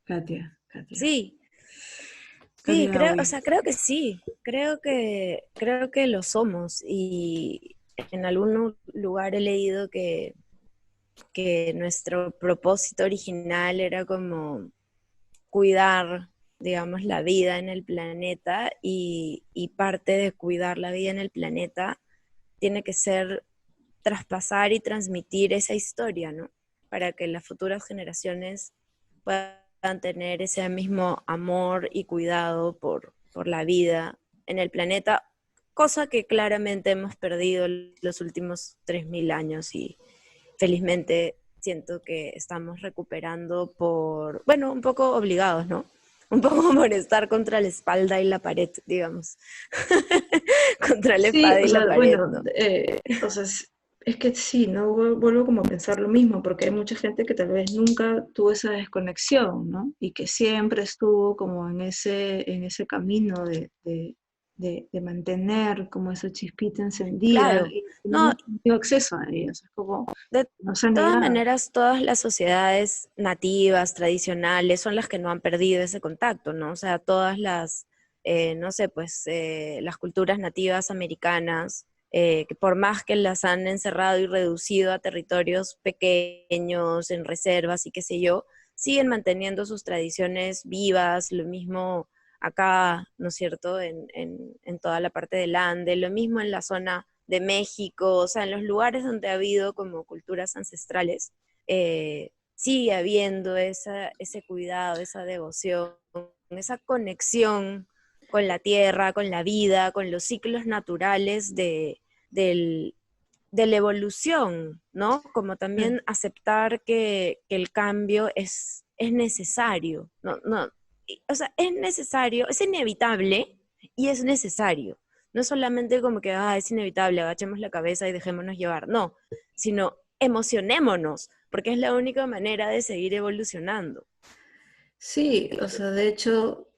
Katia, Sí, sí, Katia creo, o Gawi. sea, creo que sí, creo que lo somos y en algún lugar he leído que nuestro propósito original era como cuidar, digamos, la vida en el planeta y parte de cuidar la vida en el planeta tiene que ser traspasar y transmitir esa historia, ¿no? Para que las futuras generaciones puedan tener ese mismo amor y cuidado por la vida en el planeta, cosa que claramente hemos perdido los últimos 3.000 años y felizmente siento que estamos recuperando bueno, un poco obligados, ¿no? Un poco por estar contra la espalda y la pared, digamos. Contra la Sí, espada o y la sea, pared, bueno, ¿no? o sea, es que sí, ¿no? Vuelvo como a pensar lo mismo, porque hay mucha gente que tal vez nunca tuvo esa desconexión, ¿no? Y que siempre estuvo como en ese camino de mantener como esa chispita encendida Claro. y no No, hemos tenido acceso a ellos, es como, de nos han todas negado. maneras, todas las sociedades nativas, tradicionales, son las que no han perdido ese contacto, ¿no? O sea, todas las, no sé, pues las culturas nativas americanas, que por más que las han encerrado y reducido a territorios pequeños, en reservas y qué sé yo, siguen manteniendo sus tradiciones vivas, lo mismo acá, ¿no es cierto?, en toda la parte del Ande, lo mismo en la zona de México, o sea, en los lugares donde ha habido como culturas ancestrales, sigue habiendo ese cuidado, esa devoción, esa conexión con la tierra, con la vida, con los ciclos naturales del, de la evolución, ¿no? Como también aceptar que el cambio es necesario, no, no, o sea, es necesario, es inevitable y es necesario. No solamente como que, es inevitable, agachemos la cabeza y dejémonos llevar, no, sino emocionémonos, porque es la única manera de seguir evolucionando. Sí, o sea, de hecho,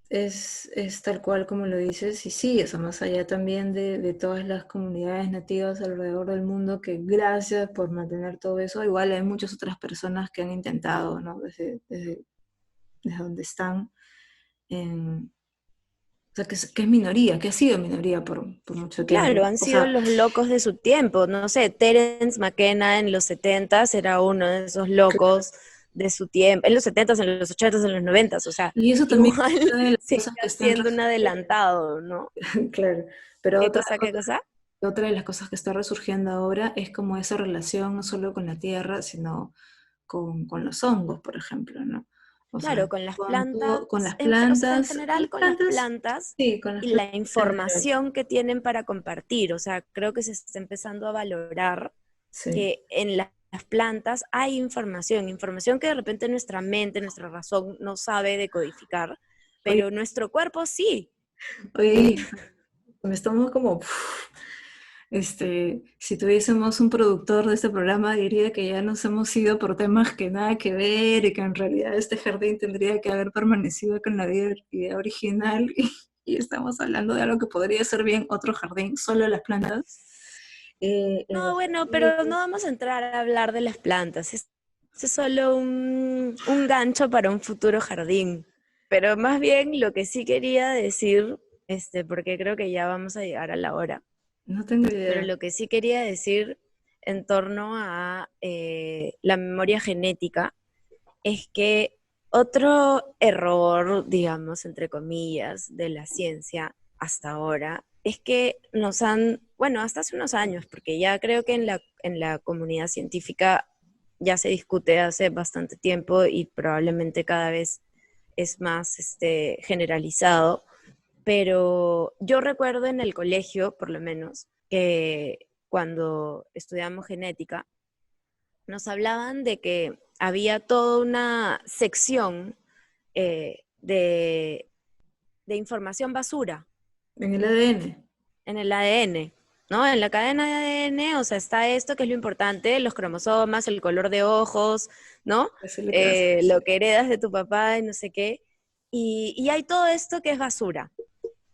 es tal cual como lo dices, y sí, o sea, más allá también de todas las comunidades nativas alrededor del mundo, que gracias por mantener todo eso, igual hay muchas otras personas que han intentado, ¿no? Desde donde están, o sea, que es minoría, que ha sido minoría por mucho Claro, tiempo. han O sido sea, los locos de su tiempo, no sé, Terence McKenna en los 70s era uno de esos locos de su tiempo, en los 70s, en los 80s, en los 90s, o sea, y eso también igual es una de las sigue cosas que están siendo un resurgiendo, adelantado, ¿no? claro, pero ¿Qué cosa, qué cosa? otra de las cosas que está resurgiendo ahora es como esa relación no solo con la tierra, sino con los hongos, por ejemplo, ¿no? O sea, Claro, con las plantas, con las o sea, en plantas, general con las plantas sí, con las y la plantas en general, información que tienen para compartir, o sea, creo que se está empezando a valorar sí. que en las plantas hay información, información que de repente nuestra mente, nuestra razón no sabe decodificar, Oye, pero nuestro cuerpo sí. oye, me estamos como, si tuviésemos un productor de este programa diría que ya nos hemos ido por temas que nada que ver y que en realidad este jardín tendría que haber permanecido con la idea original y estamos hablando de algo que podría ser bien otro jardín, solo las plantas. No, bueno, pero no vamos a entrar a hablar de las plantas. Es solo un gancho para un futuro jardín. Pero más bien lo que sí quería decir, porque creo que ya vamos a llegar a la hora, No tengo pero idea. lo que sí quería decir en torno a la memoria genética es que otro error, digamos, entre comillas, de la ciencia hasta ahora es que bueno, hasta hace unos años, porque ya creo que en la comunidad científica ya se discute hace bastante tiempo y probablemente cada vez es más generalizado, pero yo recuerdo en el colegio, por lo menos, que cuando estudiamos genética, nos hablaban de que había toda una sección de información basura En el ADN. en el ADN, ¿no? En la cadena de ADN, o sea, está esto que es lo importante, los cromosomas, el color de ojos, ¿no? Eso es lo que vas a Lo decir. que heredas de tu papá y no sé qué. Y hay todo esto que es basura.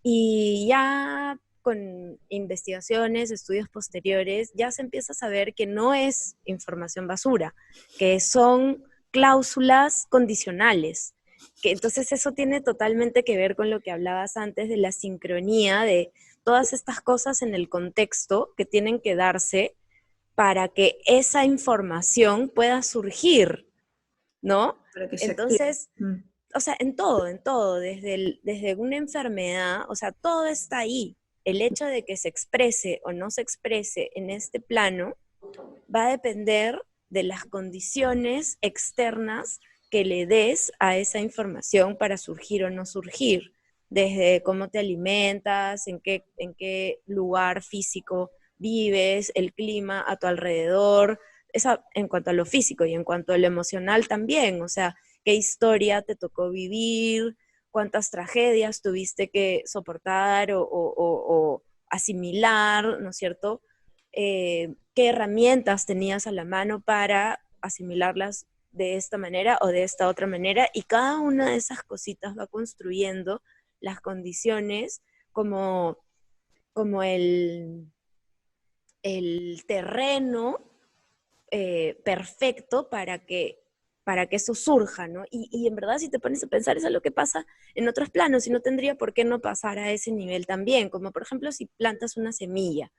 Y ya con investigaciones, estudios posteriores, ya se empieza a saber que no es información basura, que son cláusulas condicionales. Que entonces eso tiene totalmente que ver con lo que hablabas antes de la sincronía de todas estas cosas en el contexto que tienen que darse para que esa información pueda surgir, ¿no? Para que se active. Entonces, o sea, en todo, desde una enfermedad, o sea, todo está ahí. El hecho de que se exprese o no se exprese en este plano va a depender de las condiciones externas que le des a esa información para surgir o no surgir, desde cómo te alimentas, en qué lugar físico vives, el clima a tu alrededor, esa, en cuanto a lo físico y en cuanto a lo emocional también, o sea, qué historia te tocó vivir, cuántas tragedias tuviste que soportar o asimilar, ¿no es cierto? Qué herramientas tenías a la mano para asimilarlas de esta manera o de esta otra manera, y cada una de esas cositas va construyendo las condiciones como, como el terreno perfecto para que eso surja, ¿no? Y en verdad, si te pones a pensar, eso es lo que pasa en otros planos, y no tendría por qué no pasar a ese nivel también, como por ejemplo si plantas una semilla,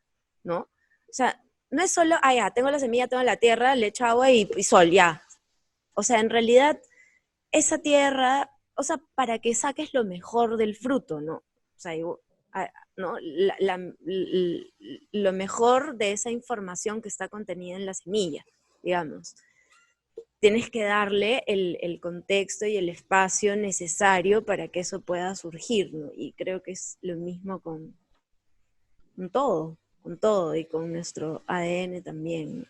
¿no? O sea, no es solo, ah, ya, tengo la semilla, tengo la tierra, le echo agua y sol, ya. O sea, en realidad, esa tierra, o sea, para que saques lo mejor del fruto, ¿no? O sea, ¿no? Lo mejor de esa información que está contenida en la semilla, digamos. Tienes que darle el contexto y el espacio necesario para que eso pueda surgir, ¿no? Y creo que es lo mismo con todo y con nuestro ADN también.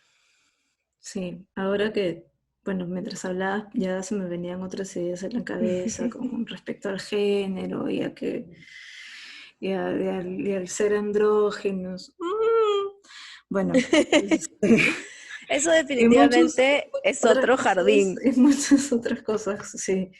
Sí, ahora que, bueno, mientras hablabas ya se me venían otras ideas en la cabeza con respecto al género y al ser andrógenos. Bueno, Eso y definitivamente muchas es otras otro cosas, jardín. y muchas otras cosas, sí,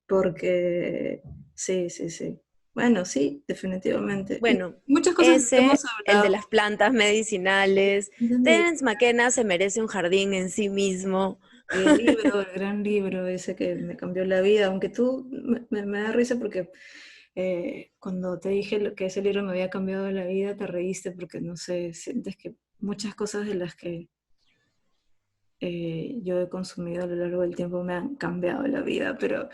porque sí, sí, sí. Bueno, sí, definitivamente. Y Bueno, muchas cosas que hemos ese, el de hablado. las plantas medicinales. ¿Entendí? Terence McKenna se merece un jardín en sí mismo. Y el gran libro ese que me cambió la vida, aunque tú me da risa porque cuando te dije que ese libro me había cambiado la vida, te reíste porque no sé, sientes que muchas cosas de las que yo he consumido a lo largo del tiempo me han cambiado la vida, pero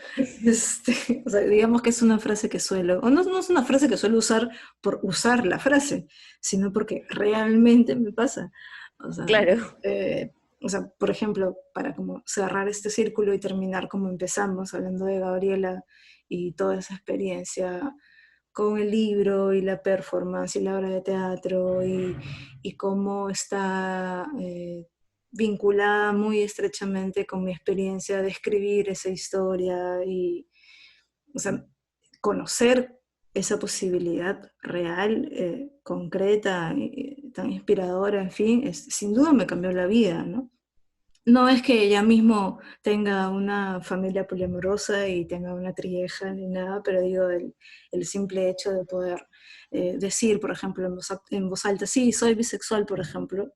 o sea, digamos que es una frase que suelo, o no, no es una frase que suelo usar por usar la frase, sino porque realmente me pasa. O sea, Claro. eh, o sea, por ejemplo, para como cerrar este círculo y terminar como empezamos, hablando de Gabriela y toda esa experiencia con el libro y la performance y la obra de teatro y cómo está vinculada muy estrechamente con mi experiencia de escribir esa historia y, o sea, conocer esa posibilidad real, concreta, tan inspiradora, en fin, sin duda me cambió la vida, ¿no? No es que ella mismo tenga una familia poliamorosa y tenga una trieja ni nada, pero digo, el simple hecho de poder decir, por ejemplo, en voz alta, sí, soy bisexual, por ejemplo,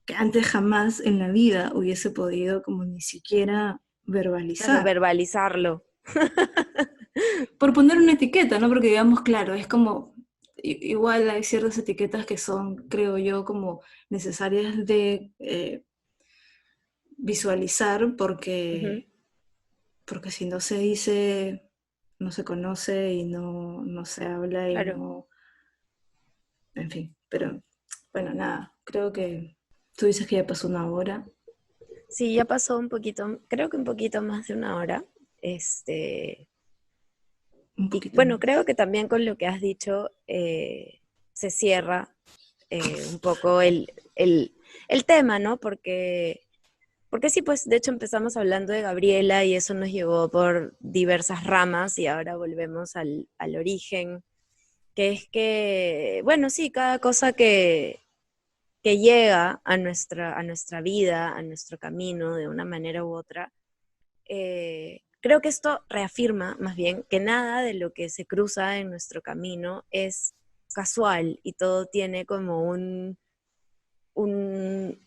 que antes jamás en la vida hubiese podido como ni siquiera Claro, verbalizar. verbalizarlo. Por poner una etiqueta, ¿no? Porque digamos, claro, es como, igual hay ciertas etiquetas que son, creo yo, como necesarias de visualizar Ujú. porque si no se dice, no se conoce y no se habla y Claro. no, en fin, pero bueno, nada, creo que tú dices que ya pasó una hora. Sí, ya pasó un poquito, creo que un poquito más de una hora. Este, un Y poquito bueno, más. creo que también con lo que has dicho se cierra un poco el tema, ¿no? Porque sí, pues de hecho empezamos hablando de Gabriela y eso nos llevó por diversas ramas y ahora volvemos al origen, que es que, bueno, sí, cada cosa que llega a nuestra vida, a nuestro camino de una manera u otra, creo que esto reafirma más bien que nada de lo que se cruza en nuestro camino es casual y todo tiene como un, un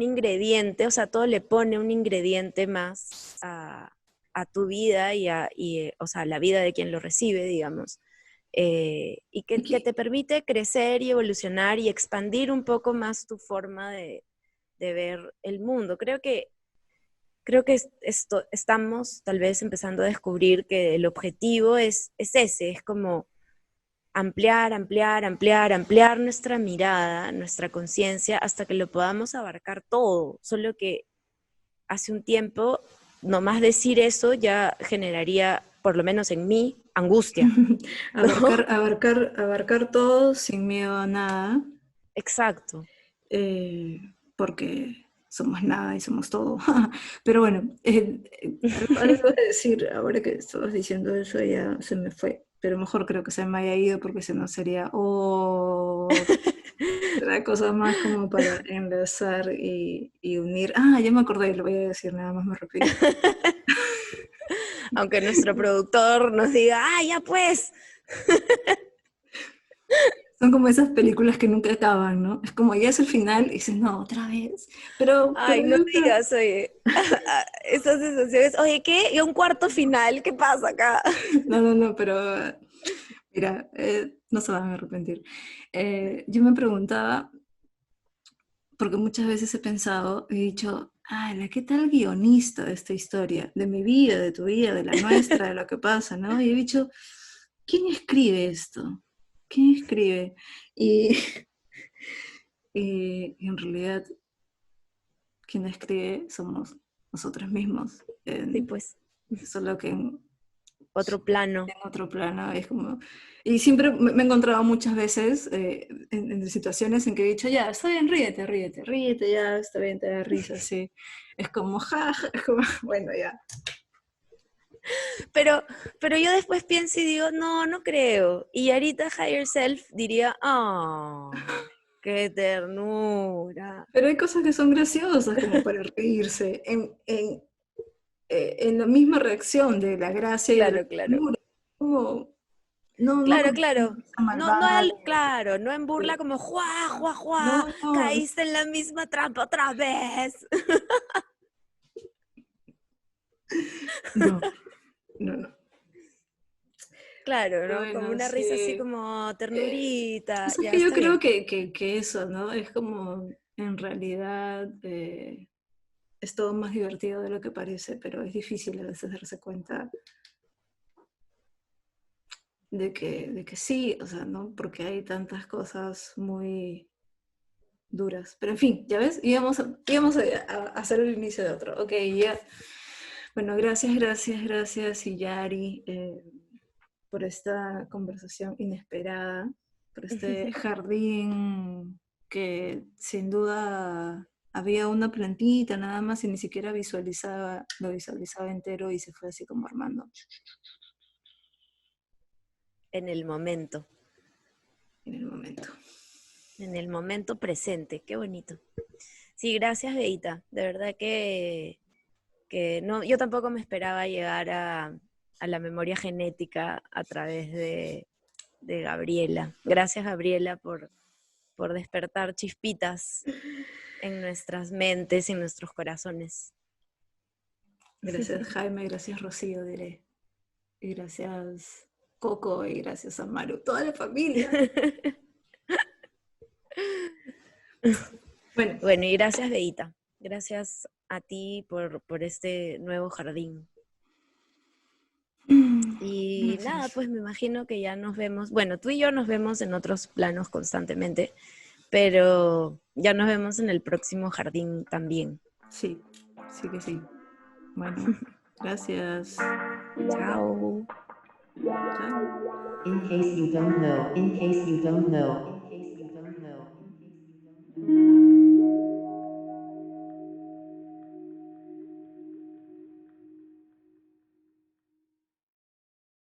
ingrediente, o sea, todo le pone un ingrediente más a tu vida o sea, a la vida de quien lo recibe, digamos. Y Y que que te permite crecer y evolucionar y expandir un poco más tu forma de ver el mundo. Creo que estamos tal vez empezando a descubrir que el objetivo es ese, es como ampliar, ampliar, ampliar, ampliar nuestra mirada, nuestra conciencia, hasta que lo podamos abarcar todo. Solo que hace un tiempo, nomás decir eso ya generaría, por lo menos en mí, angustia, abarcar, ¿no? abarcar, abarcar todo sin miedo a nada, Exacto. eh, porque somos nada y somos todo. Pero bueno, algo iba a decir, ahora que estabas diciendo eso ya se me fue, pero mejor creo que se me haya ido porque si no sería otra cosa más como para enlazar y unir. Ah, ya me acordé, lo voy a decir, nada más me repito. Aunque nuestro productor nos diga, ah, ya pues. Son como esas películas que nunca acaban, ¿no? Es como ya es el final y dices, no, otra vez. Pero Ay, no digas, oye, esas sensaciones, oye, ¿qué? ¿Y un cuarto final? ¿Qué pasa acá? no, no, no, pero mira, no se van a arrepentir. Yo me preguntaba, porque muchas veces he pensado, he dicho, ay, ¿qué tal guionista de esta historia? De mi vida, de tu vida, de la nuestra, de lo que pasa, ¿no? Y he dicho, ¿quién escribe esto? ¿Quién escribe? Y, y en realidad, quien escribe somos nosotros mismos. Sí, pues, Solo que otro plano. en otro plano, es como... Y siempre me he encontrado muchas veces en situaciones en que he dicho, ya, está bien, ríete, ríete, ríete, ya, está bien, te da risa, sí. Es como, ja, ja, es como, bueno, ya. Pero yo después pienso y digo, no, no creo. Y Arita Higher Self diría, oh, qué ternura. Pero hay cosas que son graciosas como para reírse en la misma reacción de la gracia y de la Claro, claro. ternura. Como, no, no Claro, como una claro. risa No, no, malvada. claro, no en burla como, ¡juá, juá, juá! No, no, Caíste en la misma trampa otra vez. no, no, no. Claro, Pero ¿no? Como bueno, una risa así sí. como O ternurita. sea, Ya, que yo está creo bien. que eso, ¿no? Es como, en realidad, es todo más divertido de lo que parece, pero es difícil a veces darse cuenta de que sí, o sea, ¿no? Porque hay tantas cosas muy duras. Pero en fin, ya ves, íbamos a hacer el inicio de otro. Ok, ya. Bueno, gracias, gracias, gracias, Yari, por esta conversación inesperada, por este jardín que sin duda había una plantita nada más y ni siquiera lo visualizaba entero y se fue así como armando En el momento. en el momento. En el momento presente. Qué bonito. Sí, gracias, Beita. De verdad que no, yo tampoco me esperaba llegar a la memoria genética a través de Gabriela. Gracias, Gabriela, por despertar chispitas en nuestras mentes, en nuestros corazones. Gracias Jaime, gracias Rocío, diré. Y gracias Coco y gracias a Maru, toda la familia. Bueno, Bueno, y gracias, Beita. Gracias a ti por este nuevo jardín. Y nada, gracias. pues me imagino que ya nos vemos, bueno, tú y yo nos vemos en otros planos constantemente, pero ya nos vemos en el próximo jardín también. Sí, sí que sí. Bueno, gracias. Chao. Chao. In case you don't know.